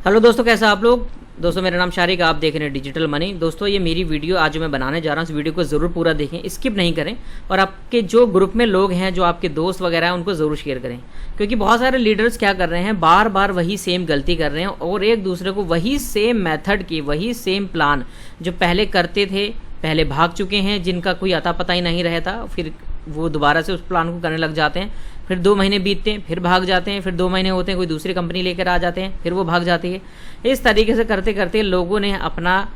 Hello दोस्तों, कैसा आप लोग। दोस्तों मेरा नाम शारिक, आप देख रहे हैं डिजिटल मनी। दोस्तों ये मेरी वीडियो आज जो मैं बनाने जा रहा हूँ, इस वीडियो को ज़रूर पूरा देखें, स्किप नहीं करें। और आपके जो ग्रुप में लोग हैं, जो आपके दोस्त वगैरह हैं, उनको ज़रूर शेयर करें। क्योंकि बहुत सारे लीडर्स क्या कर रहे हैं, बार बार वही सेम गलती कर रहे हैं और एक दूसरे को वही सेम मेथड की, वही सेम प्लान जो पहले करते थे, पहले भाग चुके हैं, जिनका कोई अता पता ही नहीं रहता, फिर वो दोबारा से उस प्लान को करने लग जाते हैं। फिर 2 महीने बीतते हैं, फिर भाग जाते हैं, फिर 2 महीने होते हैं, कोई दूसरी कंपनी लेकर आ जाते हैं, फिर वो भाग जाती है। इस तरीके से करते करते लोगों ने अपना,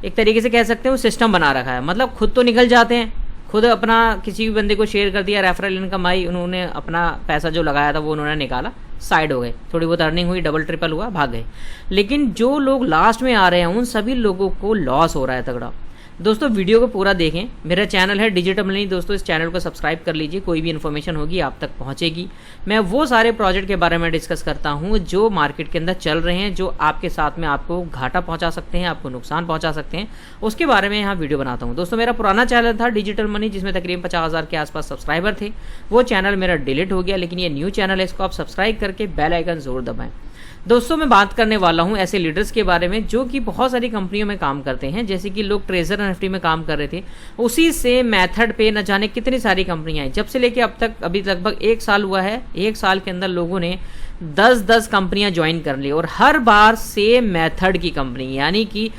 एक तरीके से कह सकते हैं, वो सिस्टम बना रखा है। मतलब खुद तो निकल जाते हैं, खुद अपना किसी भी बंदे को शेयर कर दिया, रेफरल इनकम आई, उन्होंने अपना पैसा जो लगाया था वो उन्होंने निकाला, साइड हो गए, थोड़ी बहुत अर्निंग हुई, डबल ट्रिपल हुआ, भाग गए। लेकिन जो लोग लास्ट में आ रहे हैं, उन सभी लोगों को लॉस हो रहा है तगड़ा। दोस्तों वीडियो को पूरा देखें। मेरा चैनल है डिजिटल मनी। दोस्तों इस चैनल को सब्सक्राइब कर लीजिए, कोई भी इन्फॉर्मेशन होगी आप तक पहुंचेगी। मैं वो सारे प्रोजेक्ट के बारे में डिस्कस करता हूं जो मार्केट के अंदर चल रहे हैं, जो आपके साथ में आपको घाटा पहुंचा सकते हैं, आपको नुकसान पहुंचा सकते हैं, उसके बारे में यहाँ वीडियो बनाता हूँ। दोस्तों मेरा पुराना चैनल था डिजिटल मनी, जिसमें तकरीबन 50,000 के आसपास सब्सक्राइबर थे। वो चैनल मेरा डिलीट हो गया, लेकिन ये न्यू चैनल है, इसको आप सब्सक्राइब करके बेल आइकन जरूर दबाएं। दोस्तों मैं बात करने वाला हूं ऐसे लीडर्स के बारे में जो कि बहुत सारी कंपनियों में काम करते हैं। जैसे कि लोग ट्रेजर एनएफटी में काम कर रहे थे, उसी से मेथड पे न जाने कितनी सारी कंपनियां आई, जब से लेके अब तक, अभी लगभग 1 साल हुआ है। 1 साल के अंदर लोगों ने 10-10 कंपनियां ज्वाइन कर ली और हर बार सेम मेथड की कंपनी, यानी कि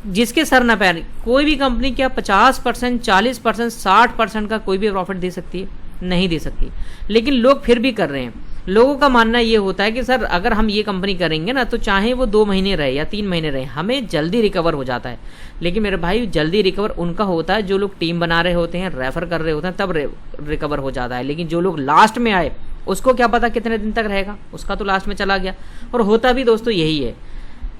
जिसके सर न पैर। कोई भी कंपनी क्या 50%, 40%, 60% का कोई भी प्रॉफिट दे सकती है? नहीं दे सकती। लेकिन लोग फिर भी कर रहे हैं। लोगों का मानना ये होता है कि सर अगर हम ये कंपनी करेंगे ना, तो चाहे वो 2 महीने रहे या 3 महीने रहे, हमें जल्दी रिकवर हो जाता है। लेकिन मेरे भाई, जल्दी रिकवर उनका होता है जो लोग टीम बना रहे होते हैं, रेफर कर रहे होते हैं, तब रिकवर हो जाता है। लेकिन जो लोग लास्ट में आए, उसको क्या पता कितने दिन तक रहेगा, उसका तो लास्ट में चला गया। और होता भी दोस्तों यही है।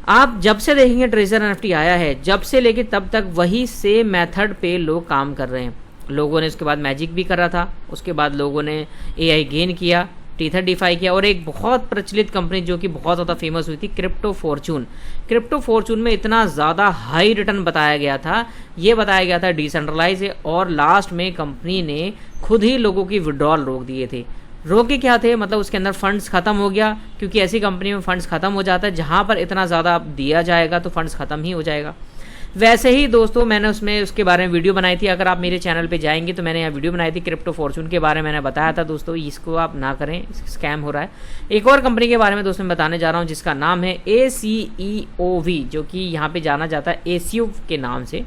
आप जब से देखेंगे ट्रेजर एनएफटी आया है, जब से लेके तब तक वही सेम मेथड पे लोग काम कर रहे हैं। लोगों ने उसके बाद मैजिक भी करा था, उसके बाद लोगों ने एआई गेन किया, टीथर डिफाई किया, और एक बहुत प्रचलित कंपनी जो कि बहुत ज़्यादा फेमस हुई थी, क्रिप्टो फॉर्चून। क्रिप्टो फॉर्चून में इतना ज़्यादा हाई रिटर्न बताया गया था, ये बताया गया था डिसेंट्रलाइज है, और लास्ट में कंपनी ने खुद ही लोगों की विड्रॉल रोक दिए थे। रोके क्या थे, मतलब उसके अंदर फंड्स खत्म हो गया, क्योंकि ऐसी कंपनी में फंड्स खत्म हो जाता है, जहाँ पर इतना ज़्यादा दिया जाएगा तो फंड्स खत्म ही हो जाएगा। वैसे ही दोस्तों मैंने उसमें उसके बारे में वीडियो बनाई थी। अगर आप मेरे चैनल पे जाएंगे तो मैंने यहाँ वीडियो बनाई थी क्रिप्टो फॉर्चून के बारे में। मैंने बताया था दोस्तों, इसको आप ना करें, स्कैम हो रहा है। एक और कंपनी के बारे में दोस्तों मैं बताने जा रहा हूँ, जिसका नाम है ACEOV, जो कि यहाँ पे जाना जाता है ACO के नाम से।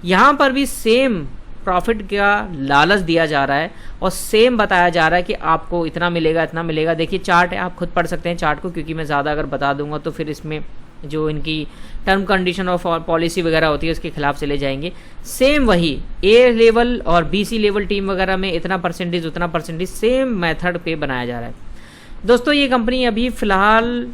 यहाँ पर भी सेम प्रॉफिट का लालच दिया जा रहा है और सेम बताया जा रहा है कि आपको इतना मिलेगा, इतना मिलेगा। देखिए चार्ट है, आप खुद पढ़ सकते हैं चार्ट को, क्योंकि मैं ज़्यादा अगर बता दूंगा तो फिर इसमें जो इनकी टर्म कंडीशन ऑफ पॉलिसी वगैरह होती है उसके खिलाफ चले जाएंगे। सेम वही ए लेवल और BC लेवल टीम वगैरह में इतना परसेंटेज, उतना परसेंटेज, सेम मेथड पे बनाया जा रहा है। दोस्तों ये कंपनी अभी फ़िलहाल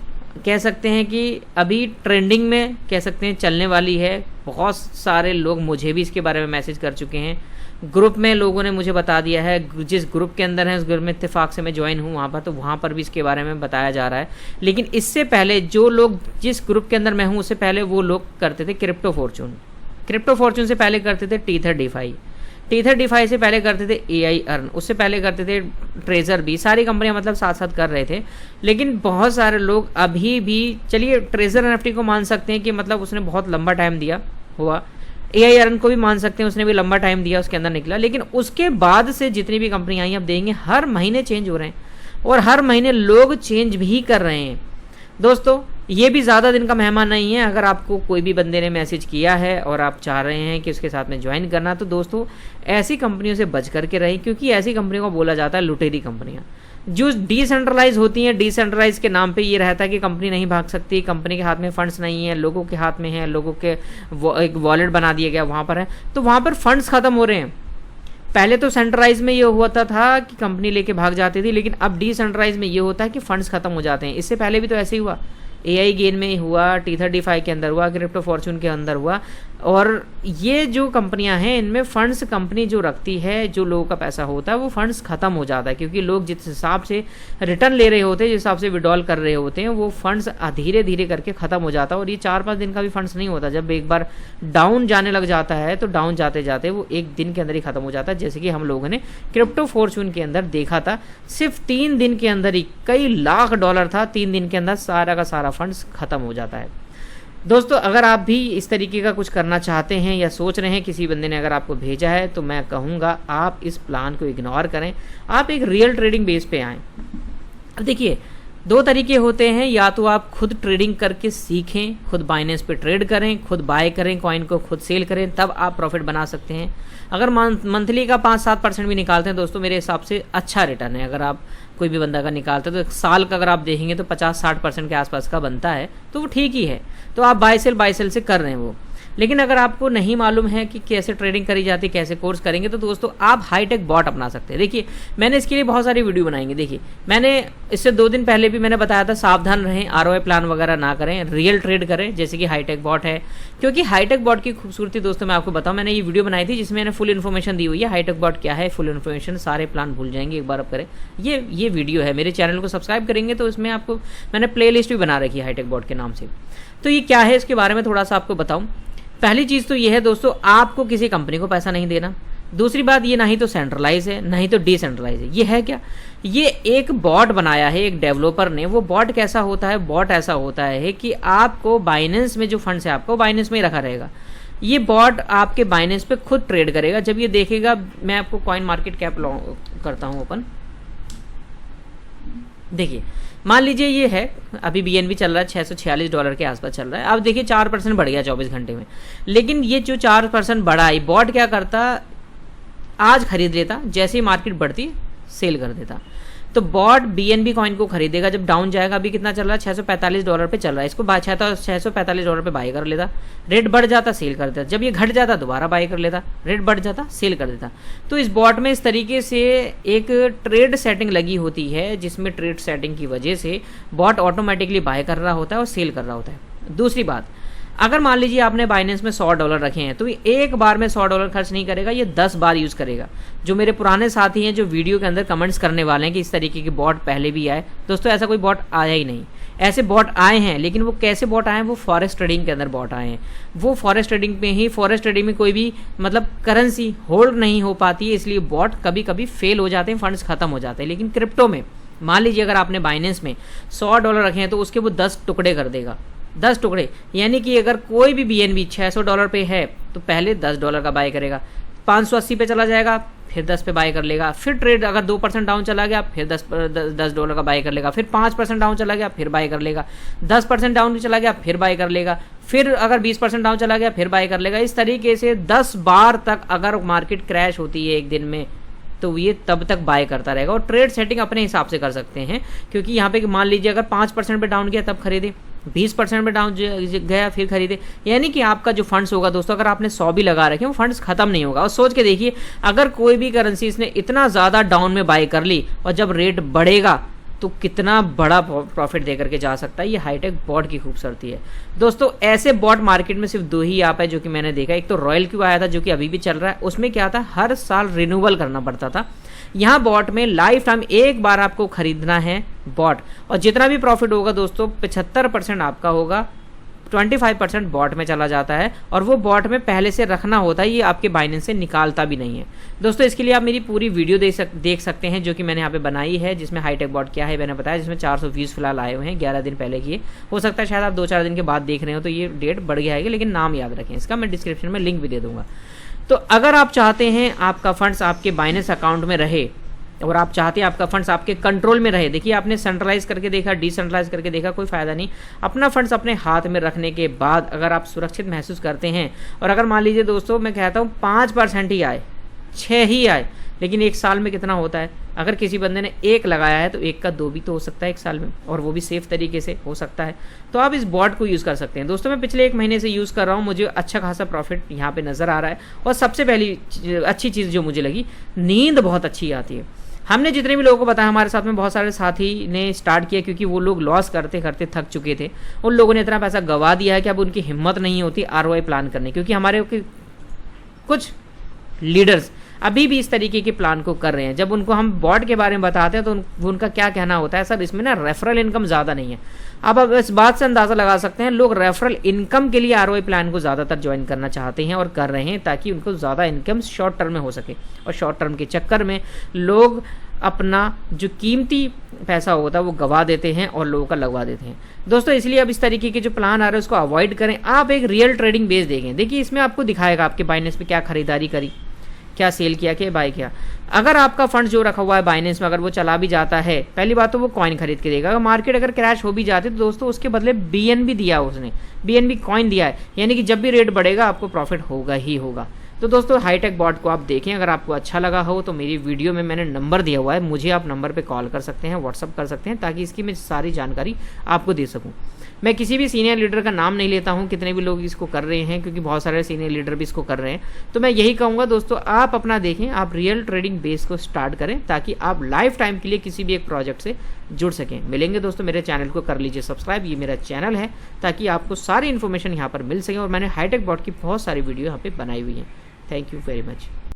कह सकते हैं कि अभी ट्रेंडिंग में, कह सकते हैं चलने वाली है। बहुत सारे लोग मुझे भी इसके बारे में मैसेज कर चुके हैं, ग्रुप में लोगों ने मुझे बता दिया है। जिस ग्रुप के अंदर है, उस ग्रुप में इत्तेफाक से मैं ज्वाइन हूँ वहाँ पर, तो वहाँ पर भी इसके बारे में बताया जा रहा है। लेकिन इससे पहले जो लोग, जिस ग्रुप के अंदर मैं हूँ, उससे पहले वो लोग करते थे क्रिप्टो फॉर्चून। क्रिप्टो फॉर्चून से पहले करते थे टीथर डिफाई, टीथर डिफाई से पहले करते थे AI अर्न, उससे पहले करते थे ट्रेजर भी। सारी कंपनियां मतलब साथ साथ कर रहे थे। लेकिन बहुत सारे लोग अभी भी, चलिए ट्रेजर एनएफटी को मान सकते हैं कि मतलब उसने बहुत लंबा टाइम दिया हुआ, AI अर्न को भी मान सकते हैं, उसने भी लंबा टाइम दिया, उसके अंदर निकला। लेकिन उसके बाद से जितनी भी कंपनी आई, आप देखेंगे हर महीने चेंज हो रहे हैं और हर महीने लोग चेंज भी कर रहे हैं। दोस्तों ये भी ज़्यादा दिन का मेहमान नहीं है। अगर आपको कोई भी बंदे ने मैसेज किया है और आप चाह रहे हैं कि उसके साथ में ज्वाइन करना, तो दोस्तों ऐसी कंपनियों से बच करके रहें, क्योंकि ऐसी कंपनियों को बोला जाता है लुटेरी कंपनियां, जो डिसेंट्रलाइज होती हैं। डिसेंट्रलाइज के नाम पे ये रहता है कि कंपनी नहीं भाग सकती, कंपनी के हाथ में फंड्स नहीं है, लोगों के हाथ में है, लोगों के एक वॉलेट बना दिया गया वहाँ पर है, तो वहाँ पर फंड्स खत्म हो रहे हैं। पहले तो सेंट्रलाइज में ये होता था कि कंपनी लेके भाग जाती थी, लेकिन अब डिसेंट्रलाइज में ये होता है कि फंड्स खत्म हो जाते हैं। इससे पहले भी तो ऐसे ही हुआ, AI गेन में हुआ, टीथर डिफाई के अंदर हुआ, क्रिप्टो फॉर्चून के अंदर हुआ। और ये जो कंपनियां हैं इनमें फंड्स कंपनी जो रखती है, जो लोगों का पैसा होता है वो फंड्स खत्म हो जाता है, क्योंकि लोग जिस हिसाब से रिटर्न ले रहे होते हैं, जिस हिसाब से विड्रॉल कर रहे होते हैं, वो फंड्स धीरे धीरे करके खत्म हो जाता है। और ये 4-5 दिन का भी फंड्स नहीं होता, जब एक बार डाउन जाने लग जाता है तो डाउन जाते जाते वो एक दिन के अंदर ही खत्म हो जाता है, जैसे कि हम लोगों ने क्रिप्टो फॉर्च्यून के अंदर देखा था। सिर्फ 3 दिन के अंदर ही कई लाख डॉलर था, 3 दिन के अंदर सारा का सारा फंड्स खत्म हो जाता है। दोस्तों अगर आप भी इस तरीके का कुछ करना चाहते हैं या सोच रहे हैं, किसी बंदे ने अगर आपको भेजा है, तो मैं कहूँगा आप इस प्लान को इग्नोर करें, आप एक रियल ट्रेडिंग बेस पे आएँ। अब देखिए 2 तरीके होते हैं, या तो आप खुद ट्रेडिंग करके सीखें, खुद बाइनेंस पे ट्रेड करें, खुद बाय करें कॉइन को, खुद सेल करें, तब आप प्रॉफिट बना सकते हैं। अगर मंथली का 5-7% भी निकालते हैं दोस्तों, मेरे हिसाब से अच्छा रिटर्न है। अगर आप कोई भी बंदा का निकालते हैं तो साल का अगर आप देखेंगे तो 50-60% के आसपास का बनता है, तो वो ठीक ही है। तो आप बाय सेल से कर रहे हैं वो। लेकिन अगर आपको नहीं मालूम है कि कैसे ट्रेडिंग करी जाती है, कैसे कोर्स करेंगे, तो दोस्तों आप हाईटेक बॉट अपना सकते हैं। देखिए मैंने इसके लिए बहुत सारी वीडियो बनाएंगे। देखिए मैंने इससे 2 दिन पहले भी मैंने बताया था, सावधान रहें, ROI प्लान वगैरह ना करें, रियल ट्रेड करें, जैसे कि हाईटेक बॉट है। क्योंकि हाईटेक बॉट की खूबसूरती दोस्तों मैं आपको बताऊं, मैंने ये वीडियो बनाई थी जिसमें मैंने फुल इन्फॉर्मेशन दी हुई है। हाईटेक बॉट क्या है, फुल इन्फॉर्मेशन, सारे प्लान भूल जाएंगे एक बार आप करें। ये वीडियो है, मेरे चैनल को सब्सक्राइब करेंगे तो इसमें आपको मैंने प्ले लिस्ट भी बना रखी है हाईटेक बॉट के नाम से। तो ये क्या है, इसके बारे में थोड़ा सा आपको बताऊं। पहली चीज़ तो ये है दोस्तों, आपको किसी कंपनी को पैसा नहीं देना। दूसरी बात, ये ना ही तो सेंट्रलाइज है ना ही तो डिसेंट्रलाइज है। ये है क्या, ये एक बॉट बनाया है एक डेवलपर ने। वो बॉट कैसा होता है, बॉट ऐसा होता है कि आपको बाइनेंस में जो फंड्स है आपको बाइनेंस में ही रखा रहेगा। ये बॉट आपके बाइनेंस पे खुद ट्रेड करेगा। जब ये देखेगा, मैं आपको कॉइन मार्केट कैप करता हूँ ओपन। देखिए मान लीजिए ये है, अभी BNB चल रहा है $646 के आसपास चल रहा है। अब देखिए 4% बढ़ गया 24 घंटे में। लेकिन ये जो 4% बढ़ा है, बॉट क्या करता, आज खरीद लेता, जैसे ही मार्केट बढ़ती सेल कर देता। तो बॉट BNB कॉइन को खरीदेगा, जब डाउन जाएगा, अभी कितना चल रहा है $645 पे चल रहा है, इसको $645 पे बाय कर लेता, रेट बढ़ जाता सेल कर देता, जब ये घट जाता दोबारा बाय कर लेता, रेट बढ़ जाता सेल कर देता। तो इस बॉट में इस तरीके से एक ट्रेड सेटिंग लगी होती है, जिसमें ट्रेड सेटिंग की वजह से बॉट ऑटोमेटिकली बाय कर रहा होता है और सेल कर रहा होता है। दूसरी बात, अगर मान लीजिए आपने बाइनेंस में $100 रखे हैं, तो एक बार में $100 खर्च नहीं करेगा, ये 10 बार यूज़ करेगा। जो मेरे पुराने साथी हैं जो वीडियो के अंदर कमेंट्स करने वाले हैं कि इस तरीके के बॉट पहले भी आए, दोस्तों ऐसा कोई बॉट आया ही नहीं। ऐसे बॉट आए हैं, लेकिन वो कैसे बॉट आए हैं, वो फॉरेक्स ट्रेडिंग के अंदर बॉट आए हैं। वो फॉरेक्स ट्रेडिंग में ही, फॉरेक्स ट्रेडिंग में कोई भी मतलब करेंसी होल्ड नहीं हो पाती है, इसलिए बॉट कभी कभी फेल हो जाते हैं, फंड्स खत्म हो जाते हैं। लेकिन क्रिप्टो में मान लीजिए अगर आपने बाइनेंस में $100 रखे हैं, तो उसके वो 10 टुकड़े कर देगा, 10 टुकड़े। यानी कि अगर कोई भी BNB $600 पे है तो पहले $10 का बाय करेगा, 580 पे चला जाएगा फिर 10 पे बाय कर लेगा, फिर ट्रेड अगर 2% डाउन चला गया फिर $10 का बाय कर लेगा, फिर 5% डाउन चला गया फिर बाय कर लेगा, 10% डाउन चला गया फिर बाय कर लेगा, फिर अगर 20% डाउन चला गया फिर बाय कर लेगा। इस तरीके से 10 बार तक अगर मार्केट क्रैश होती है एक दिन में, तो ये तब तक बाय करता रहेगा। और ट्रेड सेटिंग अपने हिसाब से कर सकते हैं, क्योंकि यहाँ पे मान लीजिए अगर 5% पे डाउन गया तब खरीदे, 20% पे डाउन गया फिर खरीदे। यानी कि आपका जो फंड्स होगा दोस्तों, अगर आपने 100 भी लगा रखे वो फंड्स खत्म नहीं होगा। और सोच के देखिए, अगर कोई भी करेंसी इसने इतना ज़्यादा डाउन में बाय कर ली और जब रेट बढ़ेगा तो कितना बड़ा प्रॉफिट दे करके जा सकता है। ये हाईटेक बॉट की खूबसूरती है दोस्तों। ऐसे बॉट मार्केट में सिर्फ 2 ही ऐप है जो कि मैंने देखा। एक तो रॉयल क्यू आया था जो कि अभी भी चल रहा है, उसमें क्या था, हर साल रिन्यूअल करना पड़ता था। यहाँ बॉट में लाइफ टाइम एक बार आपको खरीदना है बॉट, और जितना भी प्रॉफिट होगा दोस्तों 75% आपका होगा, 25% बॉट में चला जाता है, और वो बॉट में पहले से रखना होता है, ये आपके बाइनेंस से निकालता भी नहीं है दोस्तों। इसके लिए आप मेरी पूरी वीडियो देख सकते हैं जो कि मैंने यहाँ पे बनाई है, जिसमें हाईटेक बॉट क्या है मैंने बताया, जिसमें 400 व्यूज़ फिलहाल आए हुए हैं 11 दिन पहले की। हो सकता है शायद आप 2-4 दिन के बाद देख रहे हो तो ये डेट बढ़ गया है, लेकिन नाम याद रखें इसका, मैं डिस्क्रिप्शन में लिंक भी दे दूंगा। तो अगर आप चाहते हैं आपका फंड्स आपके बाइनेंस अकाउंट में रहे, और आप चाहते हैं आपका फंड्स आपके कंट्रोल में रहे, देखिए आपने सेंट्रलाइज करके देखा, डिसेंट्रलाइज करके देखा, कोई फायदा नहीं। अपना फंड्स अपने हाथ में रखने के बाद अगर आप सुरक्षित महसूस करते हैं, और अगर मान लीजिए दोस्तों मैं कहता हूँ 5% ही आए, 6 ही आए, लेकिन एक साल में कितना होता है, अगर किसी बंदे ने 1 लगाया है तो 1 का 2 भी तो हो सकता है एक साल में, और वो भी सेफ तरीके से हो सकता है। तो आप इस बॉट को यूज़ कर सकते हैं दोस्तों। मैं पिछले 1 महीने से यूज़ कर रहा हूँ, मुझे अच्छा खासा प्रॉफिट यहाँ पे नज़र आ रहा है। और सबसे पहली अच्छी चीज़ जो मुझे लगी, नींद बहुत अच्छी आती है। हमने जितने भी लोगों को बताया, हमारे साथ में बहुत सारे साथी ने स्टार्ट किया, क्योंकि वो लोग लॉस करते करते थक चुके थे। उन लोगों ने इतना पैसा गवा दिया है कि अब उनकी हिम्मत नहीं होती आरओआई प्लान करने, क्योंकि हमारे कुछ लीडर्स अभी भी इस तरीके के प्लान को कर रहे हैं। जब उनको हम बॉट के बारे में बताते हैं तो उनका क्या कहना होता है, सर इसमें ना रेफरल इनकम ज़्यादा नहीं है। अब आप इस बात से अंदाज़ा लगा सकते हैं, लोग रेफरल इनकम के लिए आरओआई प्लान को ज़्यादातर ज्वाइन करना चाहते हैं और कर रहे हैं, ताकि उनको ज़्यादा इनकम शॉर्ट टर्म में हो सके। और शॉर्ट टर्म के चक्कर में लोग अपना जो कीमती पैसा होता है वो गवा देते हैं और लोगों का लगवा देते हैं। दोस्तों इसलिए अब इस तरीके के जो प्लान आ रहे हैं उसको अवॉइड करें। आप एक रियल ट्रेडिंग बेस देखें। देखिए इसमें आपको दिखाएगा आपके बाइनेंस पे क्या खरीदारी करी, क्या सेल किया, क्या बाय किया। अगर आपका फंड जो रखा हुआ है बाइनेंस में, अगर वो चला भी जाता है, पहली बात तो वो कॉइन खरीद के देगा। अगर मार्केट अगर क्रैश हो भी जाती है तो दोस्तों उसके बदले बीएनबी दिया उसने, बीएनबी कॉइन दिया है, यानी कि जब भी रेट बढ़ेगा आपको प्रॉफिट होगा ही होगा। तो दोस्तों हाईटेक बॉट को आप देखें। अगर आपको अच्छा लगा हो तो मेरी वीडियो में मैंने नंबर दिया हुआ है, मुझे आप नंबर पे कॉल कर सकते हैं, व्हाट्सअप कर सकते हैं, ताकि इसकी मैं सारी जानकारी आपको दे सकूं। मैं किसी भी सीनियर लीडर का नाम नहीं लेता हूं, कितने भी लोग इसको कर रहे हैं, क्योंकि बहुत सारे सीनियर लीडर भी इसको कर रहे हैं। तो मैं यही कहूँगा दोस्तों, आप अपना देखें, आप रियल ट्रेडिंग बेस को स्टार्ट करें, ताकि आप लाइफ टाइम के लिए किसी भी एक प्रोजेक्ट से जुड़ सकें। मिलेंगे दोस्तों, मेरे चैनल को कर लीजिए सब्सक्राइब, ये मेरा चैनल है, ताकि आपको सारी इन्फॉर्मेशन यहाँ पर मिल सके। और मैंने हाईटेक बॉट की बहुत सारी वीडियो यहाँ पर बनाई हुई है। Thank you very much.